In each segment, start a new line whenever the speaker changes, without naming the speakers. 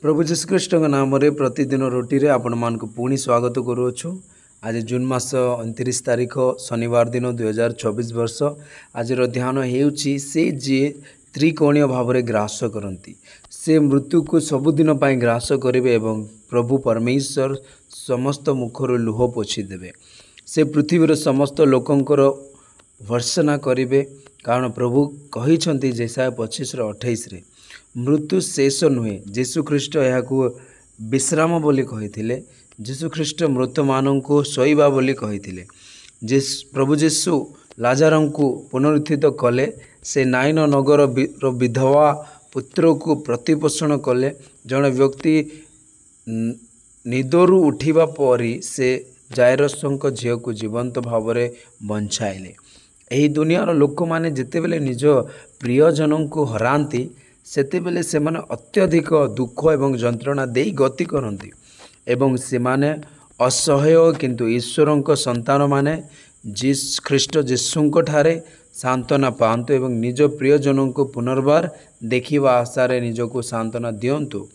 प्रभु जीशुख्रीष्ट नाम रे प्रतिदिन रोटी रे आपण मान को पुणी स्वागत करूछु। आज जून मास 29 तारीख शनिवार दिन 2024 वर्ष। आज ध्यान हेउची से जे त्रिकोणीय भाव में ग्रास करती से मृत्यु को सबुदिन पाई ग्रास करेंगे एवं प्रभु परमेश्वर समस्त मुखर लुह पोछि देवे। से पृथ्वीर समस्त लोकंकर भर्सना करेंगे कारण प्रभु कही जेसाया 25:28 रे मृत्यु शेष नुहे। जीशुख्रीष्ट यह विश्राम बोली कही। जीशुख्रीष्ट मृत मान को शोइबा बोली कही। प्रभु जीशु लाजार को पुनरुत्थित कले। से नाइन नगर विधवा पुत्र को प्रतिपोषण कले। जड़े व्यक्ति निदरू उठिबा परी से जायरसों झील को जीवंत भाव में बंचाइले। यही दुनियार लोक मैंने जितेबले निज प्रियजन को हराती सेतेबेले से माने अत्यधिक दुख एवं जंत्रणा दे गति करती एवं से माने असह्य किंतु ईश्वर संतान माने ख्रीष्ट जीशुंक ठारे सांत्वना पातु एवं निज प्रियजन को पुनर्बार देखिबा आशारे निजको सांत्वना दियंतु।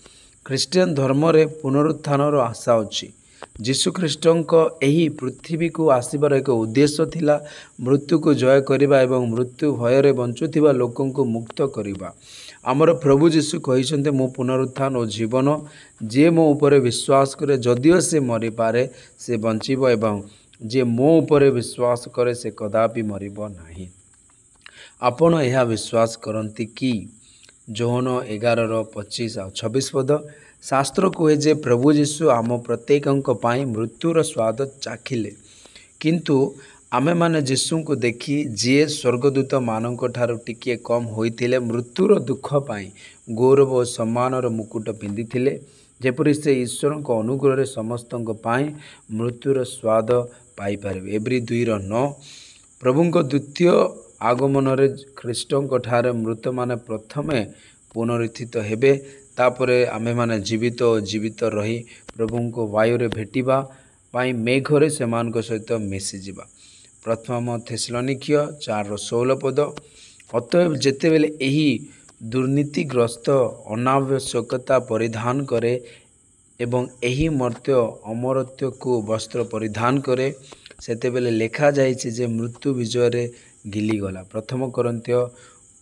ख्रीस्टियन धर्म रे पुनरुत्थानर आशा अछि। जीशुख्रीष्टंक एही पृथ्वी को आसीबार एक उद्देश्य थिला मृत्यु को जय करिबा एवं मृत्यु भय रे बंचुथिबा लोकन को मुक्त करिबा। आमर प्रभु जीशु कहिसंते मो पुनरुत्थान और जीवन जे मो उपरे विश्वास करे जदिओ से मरि पारे से बंचिब एवं जे मो उपरे विश्वास करे से कदापि मरिब नाही। आपण यह विश्वास करती कि जोहन 11:25-26 पद शास्त्र कहे जे प्रभु जीशु आम प्रत्येक पाई मृत्युर स्वाद चाखिले किंतु आमे माने जीशु को देखी जी स्वर्गदूत मानक ठारू टिके कम होइथिले मृत्युर दुख पाई गौरव और सम्मानर मुकुट पिंधिथिले जेपरि से ईश्वर को अनुग्रह समस्त पाई मृत्युर स्वाद पाई पारे। एब्री 2:9 प्रभुंक द्वितीय आगमन रे ख्रीष्टंक ठारे मृत माने प्रथमे पुनरुत्थित हेबे। तापरे आमे माने जीवित रही प्रभुंक वायु रे भेटिबा पाई मेघरे सेमानक सहित मिसी जिबा। प्रथम थेसलोनिकीय 4:16 पद अतएव जेतेबेले एही दुर्नीतिग्रस्त अनावश्यकता परिधान करे एवं एही मर्त्य अमरत्व को वस्त्र परिधान करे सेतेबेले लेखा जाइछि जे मृत्यु विजय रे गिली गला। प्रथम कोरिन्थियो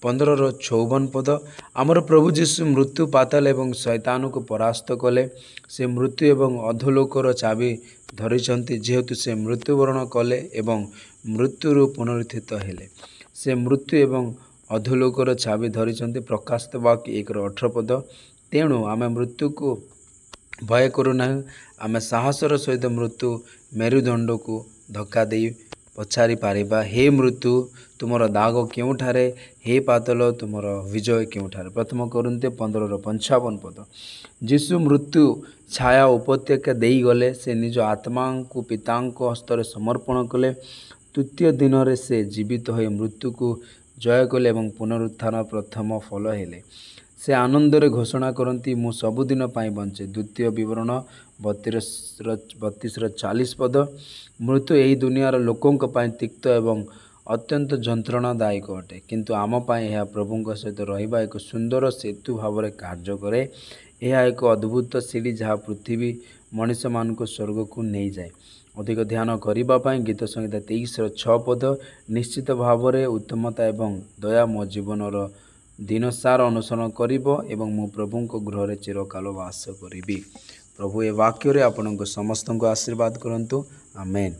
15:54 पद आमर प्रभु जीशु मृत्यु पाताल एवं शैतान को परास्त कले। से मृत्यु एवं अधोलोकर चाबी धरिछंती जेहेतु से मृत्युवरण कले एवं मृत्युरु पुनरुत्थित हेले। से मृत्यु एवं अधोलोकर चाबी धरिछंती प्रकाशित वाक्य 1:18 पद तेणु आमे मृत्यु को भय करूना। आमे साहसर सहित मृत्यु मेरुदंड को धक्का दे पछारी पारिबा। हे मृत्यु तुमर दाग केउठारे, हे पातल तुमर विजय केउठारे। प्रथम कोरिन्थियो 15:55 पद जीशु मृत्यु छाया उपत्यका देई गले। से निज आत्मा को पितांक हस्तर समर्पण कले। तृतीय दिन रे से जीवित हो मृत्यु को जय कले एवं पुनरुत्थान प्रथम फल हेले। से आनंद रे घोषणा करती मु सबुदिन पाई बंचे। द्वितीय विवरण 32:40 पद मृत्यु यही दुनियार लोकों पाई तिक्त एवं अत्यंत जंत्रणादायक अटे किंतु आम पाई यह प्रभुंक सहित रहिबा एक सुंदर सेतु भाव में कार्य करे। यह एक अद्भुत सीढ़ी जहाँ पृथ्वी मनीष मान को स्वर्ग को नहीं जाए। अधिक ध्यान करने गीत संहिता 23:6 पद निश्चित भाव में उत्तमता एवं दया मो जीवनर दिन सार अनुसरण करिबो एवं मो प्रभु को गृह चिरकाल वास करी। प्रभु ए वाक्य रे आपन समस्त को आशीर्वाद करंतु। आमेन।